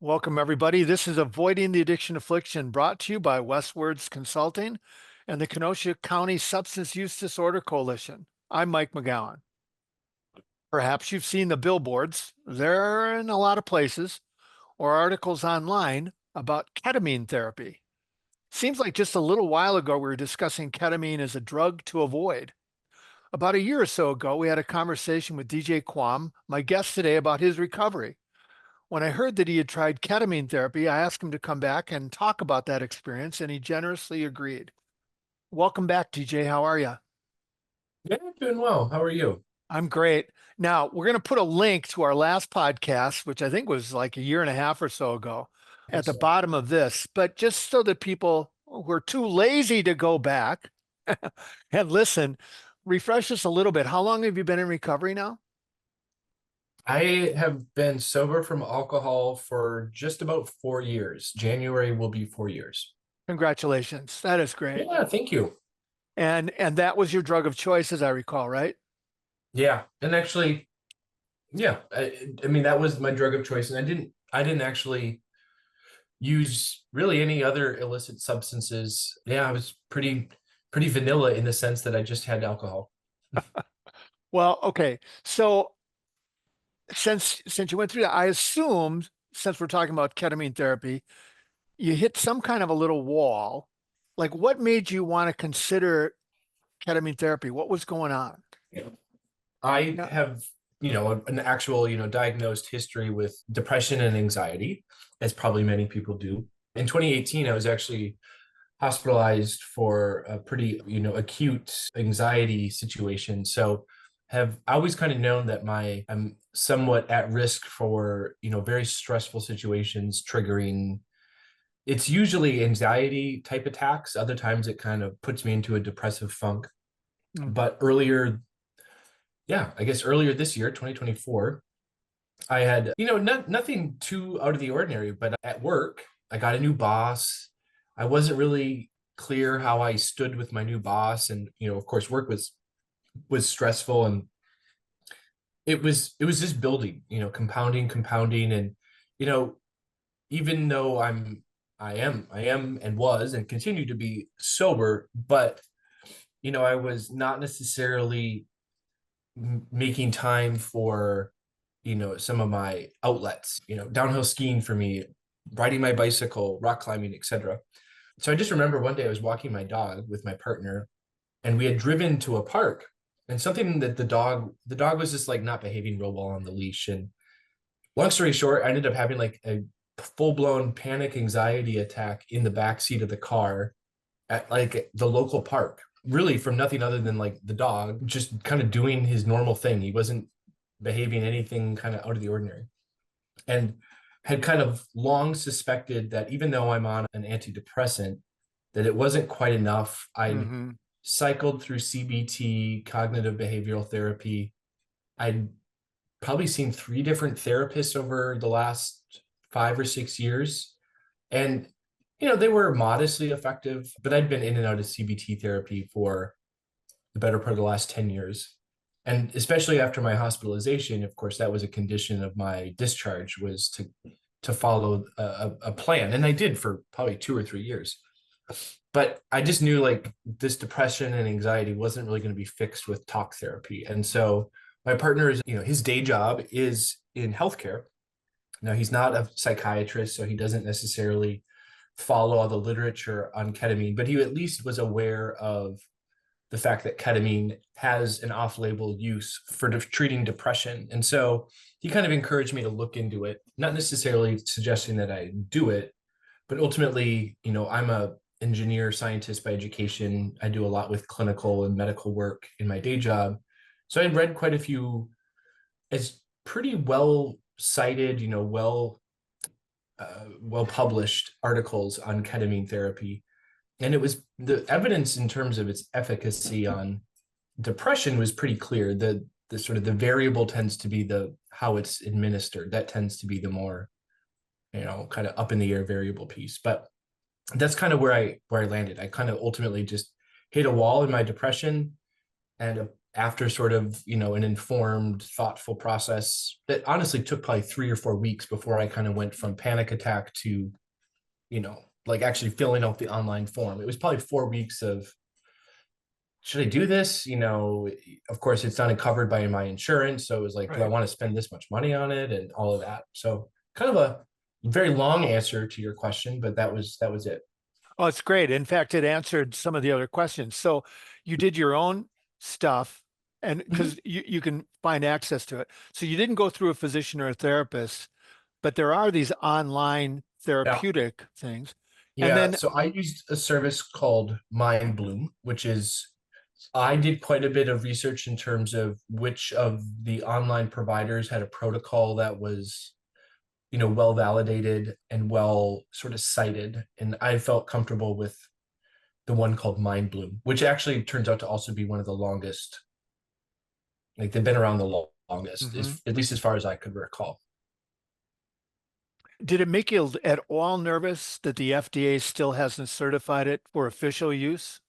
Welcome, everybody. This is Avoiding the Addiction Affliction, brought to you by Westwards Consulting and the Kenosha County Substance Use Disorder Coalition. I'm Mike McGowan. Perhaps you've seen the billboards. They're in a lot of places, or articles online about ketamine therapy. Seems like just a little while ago we were discussing ketamine as a drug to avoid. About a year or so ago, we had a conversation with DJ Quam, my guest today, about his recovery. When I heard that he had tried ketamine therapy, I asked him to come back and talk about that experience, and he generously agreed. Welcome back, DJ. How are you? Yeah, doing well. How are you? I'm great. Now, we're going to put a link to our last podcast, which I think was like a year and a half or so ago, at the Excellent. bottom of this. But just so that people who are too lazy to go back and listen, refresh us a little bit. How long have you been in recovery now? I have been sober from alcohol for just about 4 years. January will be 4 years. Congratulations. That is great. Yeah, thank you. And that was your drug of choice, as I recall, right? Yeah, and actually, yeah, I mean that was my drug of choice, and I didn't actually use really any other illicit substances. Yeah, I was pretty vanilla in the sense that I just had alcohol. Well, okay. So since you went through that, I assumed, since we're talking about ketamine therapy, you hit some kind of a little wall. Like, what made you want to consider ketamine therapy? What was going on? I Yeah. have, an actual, diagnosed history with depression and anxiety, as probably many people do. In 2018, I was actually hospitalized for a pretty, acute anxiety situation. So have always kind of known that I'm somewhat at risk for, very stressful situations triggering. It's usually anxiety type attacks. Other times it kind of puts me into a depressive funk. Mm. But I guess earlier this year, 2024, I had, nothing too out of the ordinary, but at work, I got a new boss. I wasn't really clear how I stood with my new boss. And, of course, work was stressful, and it was just building, compounding. And, you know, even though I am and was and continue to be sober, but I was not necessarily making time for some of my outlets, downhill skiing for me, riding my bicycle, rock climbing, etc. So I just remember one day I was walking my dog with my partner, and we had driven to a park, and something that the dog was just like not behaving real well on the leash. And long story short, I ended up having like a full-blown panic anxiety attack in the back seat of the car at like the local park, really from nothing other than like the dog just kind of doing his normal thing. He wasn't behaving anything kind of out of the ordinary. And had kind of long suspected that even though I'm on an antidepressant, that it wasn't quite enough. I'd Hmm. cycled through CBT, cognitive behavioral therapy. I'd probably seen three different therapists over the last 5 or 6 years. And, they were modestly effective, but I'd been in and out of CBT therapy for the better part of the last 10 years. And especially after my hospitalization, of course, that was a condition of my discharge, was to follow a plan. And I did for probably 2 or 3 years. But I just knew like this depression and anxiety wasn't really going to be fixed with talk therapy. And so my partner is, his day job is in healthcare. Now, he's not a psychiatrist, so he doesn't necessarily follow all the literature on ketamine, but he at least was aware of the fact that ketamine has an off-label use for treating depression. And so he kind of encouraged me to look into it, not necessarily suggesting that I do it, but ultimately, I'm a engineer scientist by education. I do a lot with clinical and medical work in my day job. So I read quite a few as pretty well cited, well published articles on ketamine therapy. And it was the evidence in terms of its efficacy on depression was pretty clear. The sort of the variable tends to be the how it's administered. That tends to be the more, kind of up in the air variable piece. But that's kind of where I landed. I kind of ultimately just hit a wall in my depression, and after sort of, an informed, thoughtful process that honestly took probably 3 or 4 weeks before I kind of went from panic attack to, like actually filling out the online form. It was probably 4 weeks of, should I do this? Of course, it's not covered by my insurance. So it was like, do I Right. want to spend this much money on it and all of that? So kind of a very long answer to your question, but that was it. Oh, it's great. In fact, it answered some of the other questions. So you did your own stuff and Mhm. because you can find access to it. So you didn't go through a physician or a therapist, but there are these online Yeah. therapeutic things. And Yeah. then, So I used a service called Mind Bloom, which is I did quite a bit of research in terms of which of the online providers had a protocol that was, well validated and well sort of cited. And I felt comfortable with the one called Mind Bloom, which actually turns out to also be one of the longest. Like they've been around the longest, mhm. is at least as far as I could recall. Did it make you at all nervous that the FDA still hasn't certified it for official use?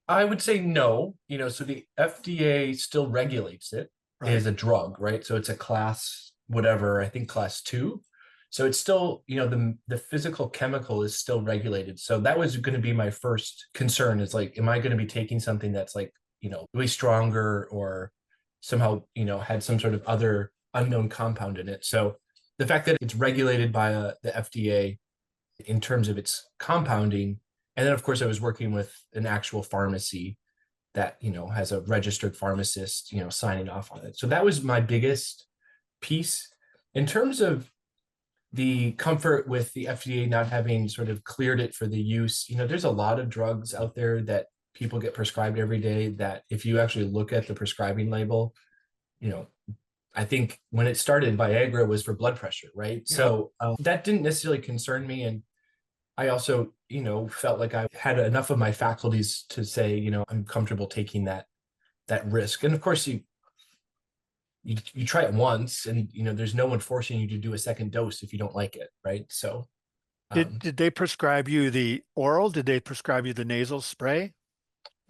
I would say no. So the FDA still regulates it Right. as a drug, right? So it's a class, whatever, I think class two. So it's still, the physical chemical is still regulated. So that was going to be my first concern is like, am I going to be taking something that's like, really stronger or somehow, had some sort of other unknown compound in it. So the fact that it's regulated by the FDA in terms of its compounding. And then, of course, I was working with an actual pharmacy that, has a registered pharmacist, signing off on it. So that was my biggest piece. In terms of the comfort with the FDA not having sort of cleared it for the use, there's a lot of drugs out there that people get prescribed every day that if you actually look at the prescribing label, you know, I think when it started, Viagra was for blood pressure, right? Yep. So that didn't necessarily concern me. And I also, felt like I had enough of my faculties to say, I'm comfortable taking that risk. And of course, you try it once, and there's no one forcing you to do a second dose if you don't like it, right? So, Did um, did they prescribe you the oral? Did they prescribe you the nasal spray?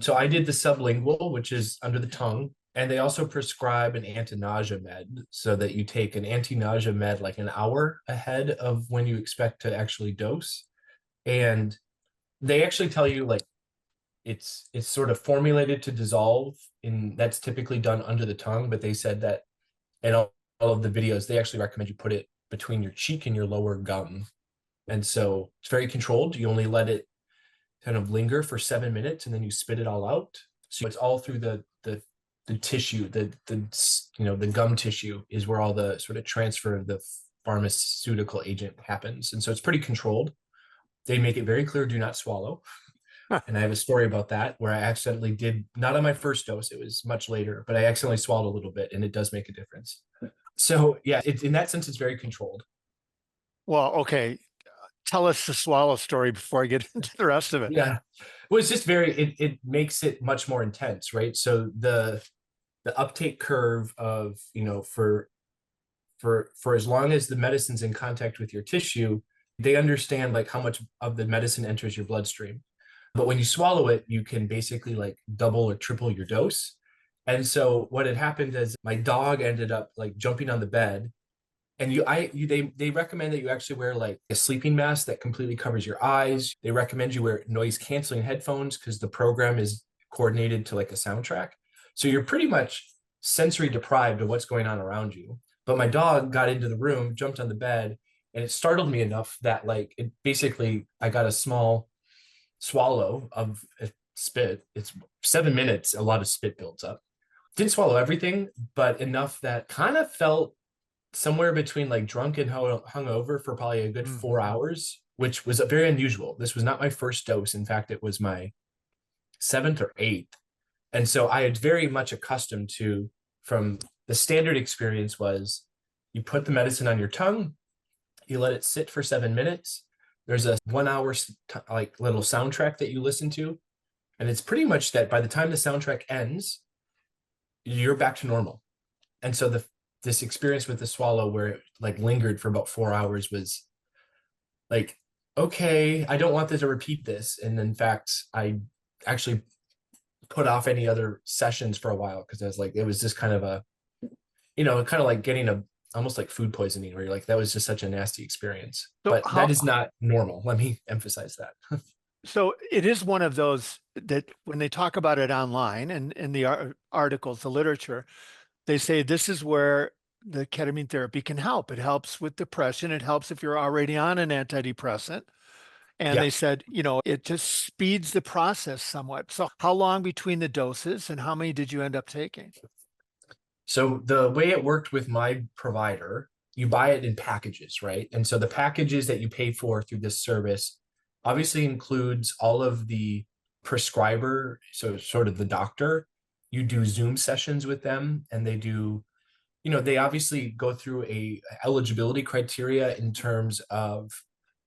so I did the sublingual, which is under the tongue, and they also prescribe an anti-nausea med, so that you take an anti-nausea med like an hour ahead of when you expect to actually dose, and they actually tell you like it's sort of formulated to dissolve and that's typically done under the tongue, but they said that in all of the videos they actually recommend you put it between your cheek and your lower gum, and so it's very controlled. You only let it kind of linger for 7 minutes and then you spit it all out, so it's all through the tissue, the gum tissue is where all the sort of transfer of the pharmaceutical agent happens, and so it's pretty controlled. They make it very clear, do not swallow. And I have a story about that where I accidentally did, not on my first dose, it was much later, but I accidentally swallowed a little bit and it does make a difference. So yeah, in that sense, it's very controlled. Well, okay. Tell us the swallow story before I get into the rest of it. Yeah. Well, it's just it makes it much more intense, right? So the uptake curve of, for as long as the medicine's in contact with your tissue, they understand like how much of the medicine enters your bloodstream. But when you swallow it, you can basically like double or triple your dose. And so what had happened is my dog ended up like jumping on the bed, and they recommend that you actually wear like a sleeping mask that completely covers your eyes. They recommend you wear noise canceling headphones because the program is coordinated to like a soundtrack. So you're pretty much sensory deprived of what's going on around you. But my dog got into the room, jumped on the bed, and it startled me enough that like it basically I got a small swallow of spit. It's 7 minutes, a lot of spit builds up. Didn't swallow everything, but enough that kind of felt somewhere between like drunk and hungover for probably a good four Mhm. hours, which was very unusual. This was not my first dose. In fact, it was my seventh or eighth. And so I had very much accustomed to, from the standard experience was you put the medicine on your tongue, you let it sit for 7 minutes. There's a 1 hour like little soundtrack that you listen to, and it's pretty much that by the time the soundtrack ends, you're back to normal. And so this experience with the swallow where it like lingered for about 4 hours was like, okay, I don't want this to repeat this. And in fact, I actually put off any other sessions for a while because I was like, it was just kind of a, kind of like getting a almost like food poisoning where you're like, that was just such a nasty experience. So But that is not normal. Let me emphasize that. so it is one of those that when they talk about it online and in the articles, the literature, they say this is where the ketamine therapy can help. It helps with depression. It helps if you're already on an antidepressant. And Yeah. they said, it just speeds the process somewhat. So how long between the doses and how many did you end up taking? So the way it worked with my provider, you buy it in packages, right? And so the packages that you pay for through this service obviously includes all of the prescriber, so sort of the doctor. You do Zoom sessions with them, and they do, they obviously go through a eligibility criteria in terms of,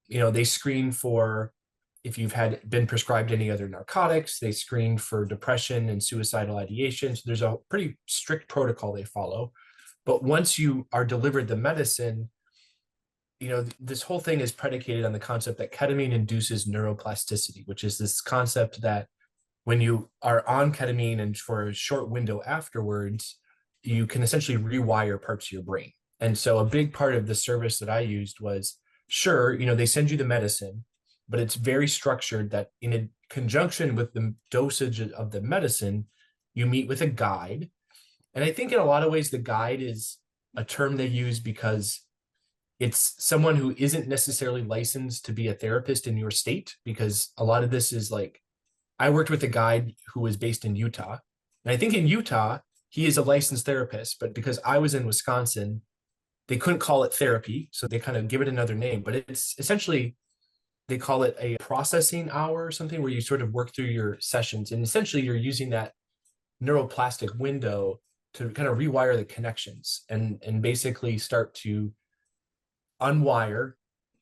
they screen for if you've had been prescribed any other narcotics, they screen for depression and suicidal ideation. So there's a pretty strict protocol they follow. But once you are delivered the medicine, this whole thing is predicated on the concept that ketamine induces neuroplasticity, which is this concept that when you are on ketamine and for a short window afterwards, you can essentially rewire parts of your brain. And so a big part of the service that I used was, sure, they send you the medicine, but it's very structured that in a conjunction with the dosage of the medicine, you meet with a guide. And I think in a lot of ways, the guide is a term they use because it's someone who isn't necessarily licensed to be a therapist in your state, because a lot of this is like, I worked with a guide who was based in Utah. And I think in Utah, he is a licensed therapist, but because I was in Wisconsin, they couldn't call it therapy. So they kind of give it another name, but it's essentially, they call it a processing hour or something where you sort of work through your sessions. And essentially you're using that neuroplastic window to kind of rewire the connections and basically start to unwire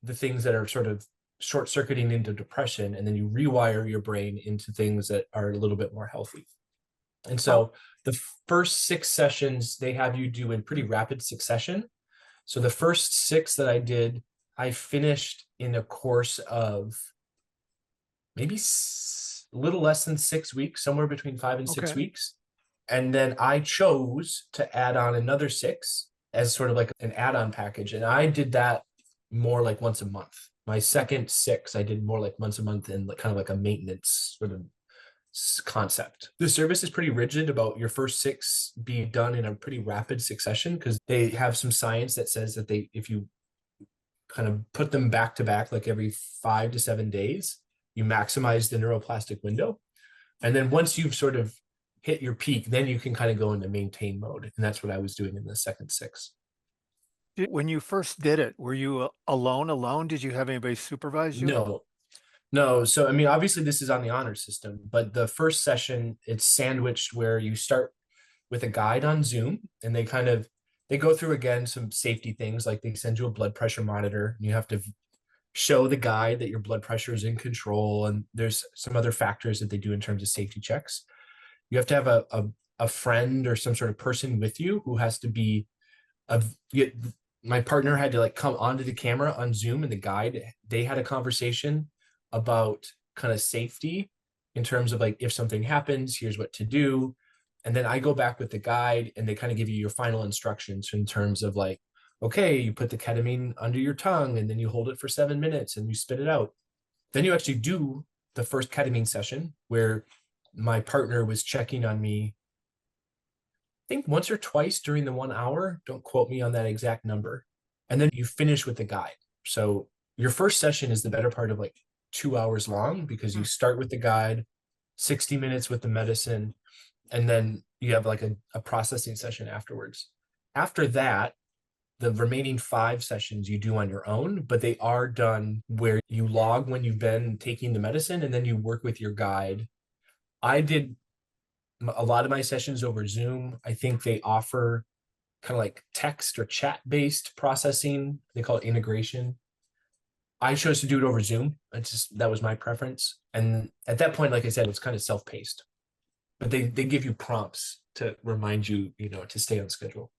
the things that are sort of short circuiting into depression, and then you rewire your brain into things that are a little bit more healthy. And Oh, so the first 6 sessions they have you do in pretty rapid succession. So the first 6 that I did, I finished in a course of maybe a little less than 6 weeks, somewhere between 5 and 6 okay. weeks. And then I chose to add on another 6 as sort of like an add-on package. And I did that more like once a month. My second 6, I did more like once a month and kind of like a maintenance sort of concept. The service is pretty rigid about your first 6 being done in a pretty rapid succession because they have some science that says that if you kind of put them back to back, like every 5 to 7 days, you maximize the neuroplastic window. And then once you've sort of hit your peak, then you can kind of go into maintain mode. And that's what I was doing in the second 6. When you first did it, were you alone? Did you have anybody supervise you? No, no. So, I mean, obviously this is on the honor system, but the first session, it's sandwiched where you start with a guide on Zoom and they go through again some safety things, like they send you a blood pressure monitor and you have to show the guide that your blood pressure is in control. And there's some other factors that they do in terms of safety checks. You have to have a friend or some sort of person with you who has to be a, my partner had to like come onto the camera on Zoom, and the guide, they had a conversation about kind of safety in terms of like, if something happens, here's what to do. And then I go back with the guide and they kind of give you your final instructions in terms of like, okay, you put the ketamine under your tongue and then you hold it for 7 minutes and you spit it out. Then you actually do the first ketamine session where my partner was checking on me, I think once or twice during the 1 hour. Don't quote me on that exact number. And then you finish with the guide. So your first session is the better part of like 2 hours long because you Hmm. start with the guide, 60 minutes with the medicine, and then you have like a processing session afterwards. After that, the remaining 5 sessions you do on your own, but they are done where you log when you've been taking the medicine and then you work with your guide. I did a lot of my sessions over Zoom. I think they offer kind of like text or chat based processing. They call it integration. I chose to do it over Zoom. It's just, that was my preference. And at that point, like I said, it's kind of self paced, but they give you prompts to remind you, to stay on schedule.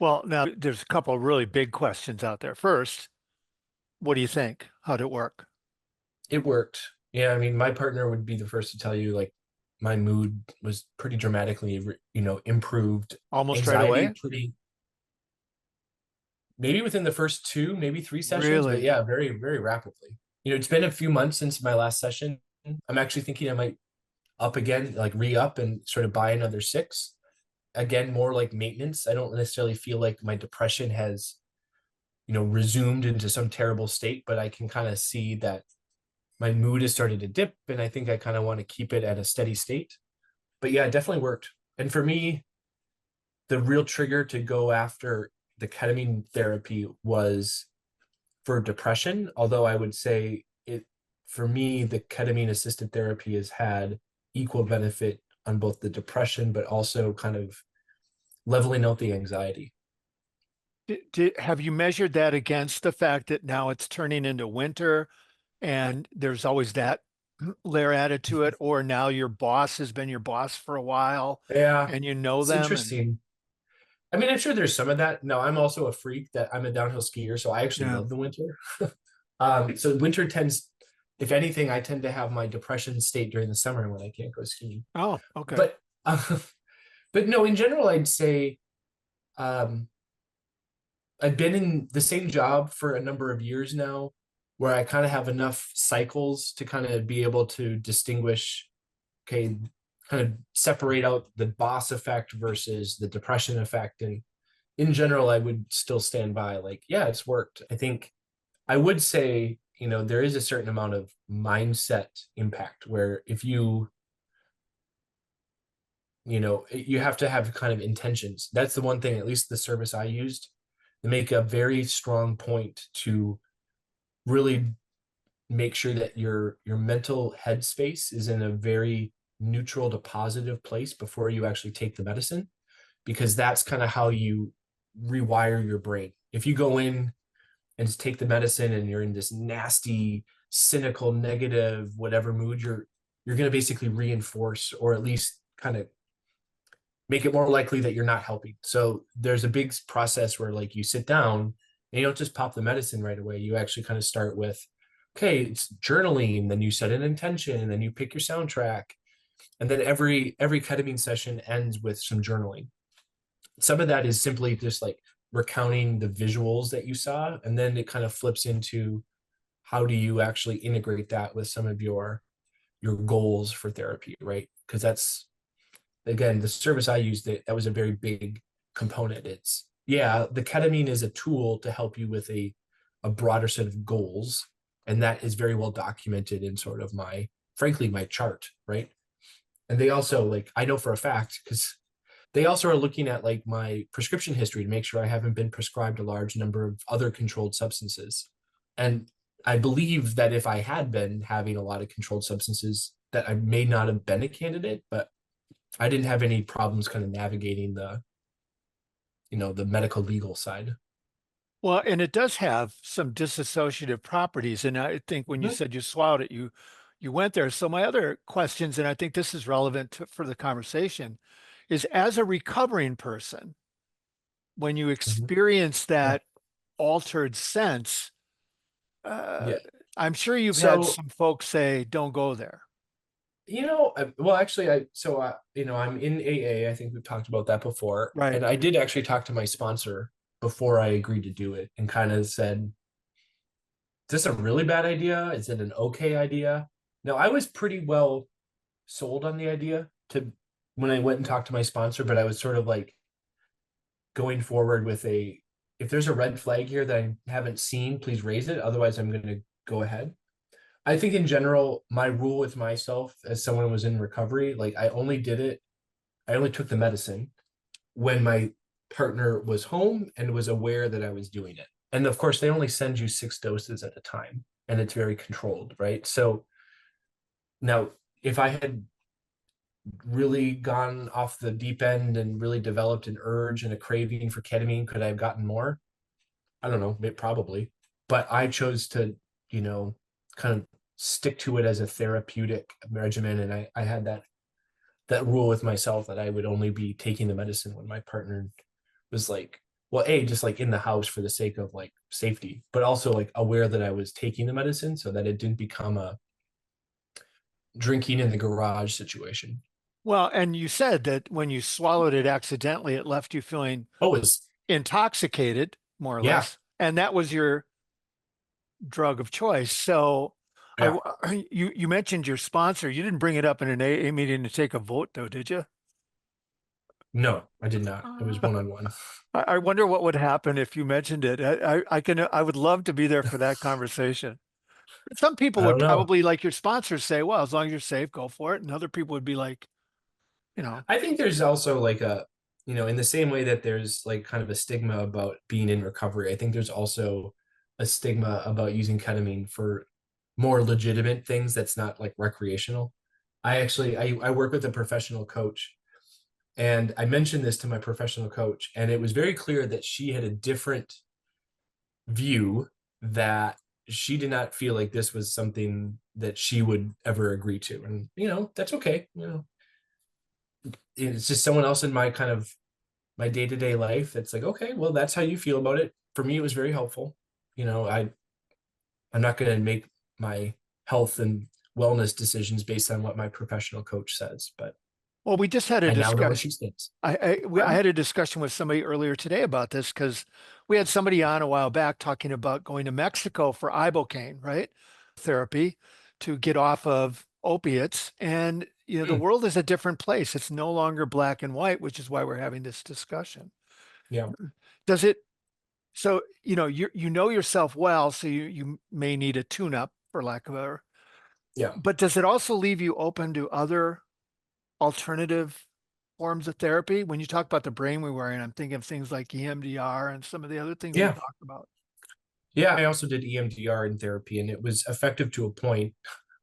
Well, now there's a couple of really big questions out there. First, what do you think? How'd it work? It worked. Yeah, I mean, my partner would be the first to tell you, like, my mood was pretty dramatically, improved. Almost right Anxiety away? pretty, maybe within the first two, maybe three sessions, but Really? yeah, very, very rapidly. It's been a few months since my last session. I'm actually thinking I might up again, like re-up and sort of buy another six. Again, more like maintenance. I don't necessarily feel like my depression has, resumed into some terrible state, but I can kind of see that my mood has started to dip, and I think I kind of want to keep it at a steady state. But yeah, it definitely worked. And for me, the real trigger to go after the ketamine therapy was for depression, although I would say it, for me, the ketamine assisted therapy has had equal benefit on both the depression, but also kind of leveling out the anxiety. Have you measured that against the fact that now it's turning into winter and there's always that layer added to it, or now your boss has been your boss for a while Yeah, and you know it's them and interesting. I mean, I'm sure there's some of that. No, I'm also a freak that I'm a downhill skier, so I actually yeah. love the winter. So winter tends, if anything, I tend to have my depression state during the summer when I can't go skiing. Oh, okay. But but no, in general, I'd say um, I've been in the same job for a number of years now, where I kind of have enough cycles to kind of be able to distinguish, okay, kind of separate out the boss effect versus the depression effect. And in general, I would still stand by like, yeah, it's worked. I think I would say, there is a certain amount of mindset impact where if you have to have kind of intentions. That's the one thing, at least the service I used, to make a very strong point to really make sure that your mental headspace is in a very neutral to positive place before you actually take the medicine, because that's kind of how you rewire your brain. If you go in and just take the medicine and you're in this nasty, cynical, negative, whatever mood, you're going to basically reinforce, or at least kind of make it more likely that you're not helping. So there's a big process where like you sit down and you don't just pop the medicine right away. You actually kind of start with, okay, it's journaling, then you set an intention, and then you pick your soundtrack. And then every ketamine session ends with some journaling. Some of that is simply just like recounting the visuals that you saw, and then it kind of flips into how do you actually integrate that with some of your goals for therapy, right? Because that's, again, the service I used, that was a very big component. It's, yeah, the ketamine is a tool to help you with a broader set of goals, and that is very well documented in sort of frankly, my chart, right? And they also, like, I know for a fact, because they also are looking at like my prescription history to make sure I haven't been prescribed a large number of other controlled substances. And I believe that if I had been having a lot of controlled substances, that I may not have been a candidate, but I didn't have any problems kind of navigating the medical legal side. Well, and it does have some dissociative properties. And I think when you Mhm. said you swallowed it, you went there. So my other questions, and I think this is relevant for the conversation, is as a recovering person, when you Mhm. experience Yeah. that altered sense, uh, Yeah. I'm sure you've had So, some folks say, "Don't go there." well, actually, I'm in AA. I think we've talked about that before. Right. And I did actually talk to my sponsor before I agreed to do it and kind of said, is this a really bad idea? Is it an okay idea? Now, I was pretty well sold on the idea to when I went and talked to my sponsor, but I was sort of like going forward with if there's a red flag here that I haven't seen, please raise it. Otherwise, I'm going to go ahead. I think in general, my rule with myself as someone who was in recovery, like I only took the medicine when my partner was home and was aware that I was doing it. And of course, they only send you 6 doses at a time, and it's very controlled, right? So now, if I had really gone off the deep end and really developed an urge and a craving for ketamine, could I have gotten more? I don't know, probably. But I chose to, you know, kind of stick to it as a therapeutic regimen. And I had that rule with myself that I would only be taking the medicine when my partner was like, well, just like in the house for the sake of like safety, but also like aware that I was taking the medicine so that it didn't become drinking in the garage situation. Well, and you said that when you swallowed it accidentally, it left you feeling Oh, it's intoxicated, more or yeah, less, and that was your drug of choice. So I, yeah. you mentioned your sponsor. You didn't bring it up in an AA meeting to take a vote, though, did you? No, I did not. It was one on one. I wonder what would happen if you mentioned it. I would love to be there for that conversation. Some people I would don't know. probably, like your sponsors, say, well, as long as you're safe, go for it. And other people would be like, I think there's also like in the same way that there's like kind of a stigma about being in recovery, I think there's also a stigma about using ketamine for more legitimate things that's not like recreational. I work with a professional coach, and I mentioned this to my professional coach, and it was very clear that she had a different view, that she did not feel like this was something that she would ever agree to. And that's okay. It's just someone else in my kind of my day-to-day life that's like, okay, well, that's how you feel about it. For me, it was very helpful. I'm not going to make my health and wellness decisions based on what my professional coach says, but well, we just had a I now know where she discussion. stands. I had a discussion with somebody earlier today about this because we had somebody on a while back talking about going to Mexico for ibogaine, right? Therapy to get off of opiates. And the Mm, world is a different place. It's no longer black and white, which is why we're having this discussion. yeah, Does it So, you know yourself well, so you may need a tune-up for lack of a, yeah, but does it also leave you open to other alternative forms of therapy? When you talk about the brain rewiring, I'm thinking of things like EMDR and some of the other things we yeah, talked about. yeah. I also did EMDR in therapy, and it was effective to a point.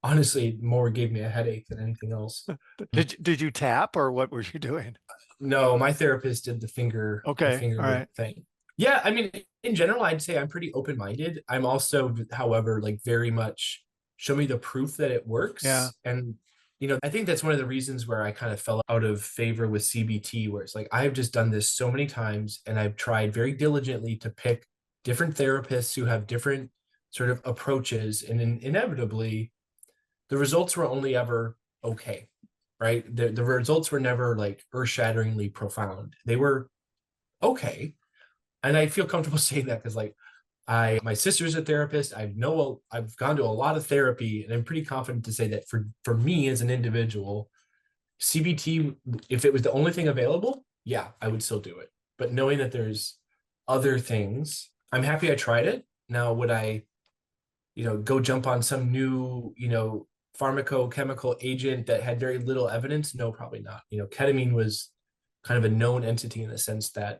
Honestly, it more gave me a headache than anything else. Did you tap or what were you doing? No, my therapist did the Okay, all finger right. thing. Yeah, I mean, in general, I'd say I'm pretty open-minded. I'm also, however, like very much show me the proof that it Yeah. works. And I think that's one of the reasons where I kind of fell out of favor with CBT, where it's like I've just done this so many times and I've tried very diligently to pick different therapists who have different sort of approaches, and inevitably the results were only ever okay, right? The results were never like earth-shatteringly profound. They were okay. And I feel comfortable saying that because like my sister's a therapist. I've gone to a lot of therapy, and I'm pretty confident to say that for me as an individual, CBT, if it was the only thing available, yeah, I would still do it. But knowing that there's other things, I'm happy I tried it. Now, would I go jump on some new, pharmacochemical agent that had very little evidence? No, probably not. Ketamine was kind of a known entity in the sense that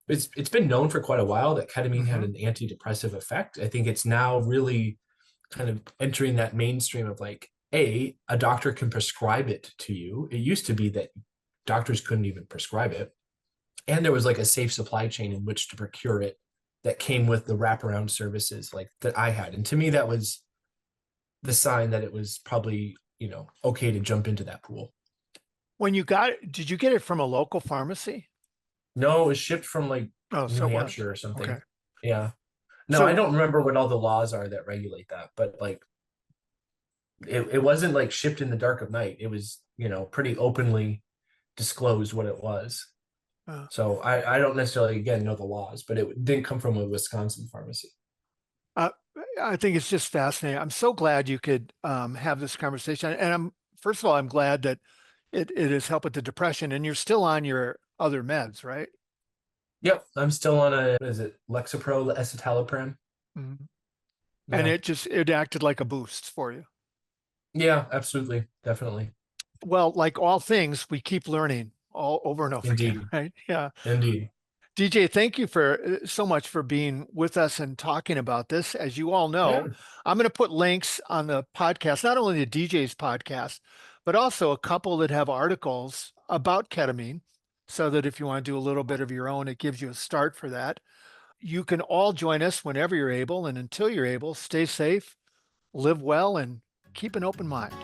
it's been known for quite a while that ketamine had Hmm. an antidepressive effect. I think it's now really kind of entering that mainstream of like, a doctor can prescribe it to you. It used to be that doctors couldn't even prescribe it. And there was like a safe supply chain in which to procure it that came with the wraparound services like that I had. And to me, that was the sign that it was probably, okay to jump into that pool. When you got it, did you get it from a local pharmacy? No, it was shipped from like Oh, New so it was. Hampshire or Okay. something. Yeah. No, I So, don't remember what all the laws are that regulate that, but like it wasn't like shipped in the dark of night. It was, pretty openly disclosed what it was. uh, So I don't necessarily again know the laws, but it didn't come from a Wisconsin pharmacy. Uh, I think it's just fascinating. I'm so glad you could have this conversation. And first of all, I'm glad that it has helped with the depression and you're still on your other meds, right? Yep, I'm still on what is it, Lexapro, escitalopram? Mhm. And Yeah. it acted like a boost for you. Yeah, absolutely. Definitely. Well, like all things, we keep learning all over and over again, Indeed. right? Yeah. Indeed. DJ, thank you for so much for being with us and talking about this. As you all know, Yeah. I'm going to put links on the podcast, not only the DJ's podcast, but also a couple that have articles about ketamine, so that if you want to do a little bit of your own, it gives you a start for that. You can all join us whenever you're able. And until you're able, stay safe, live well, and keep an open mind.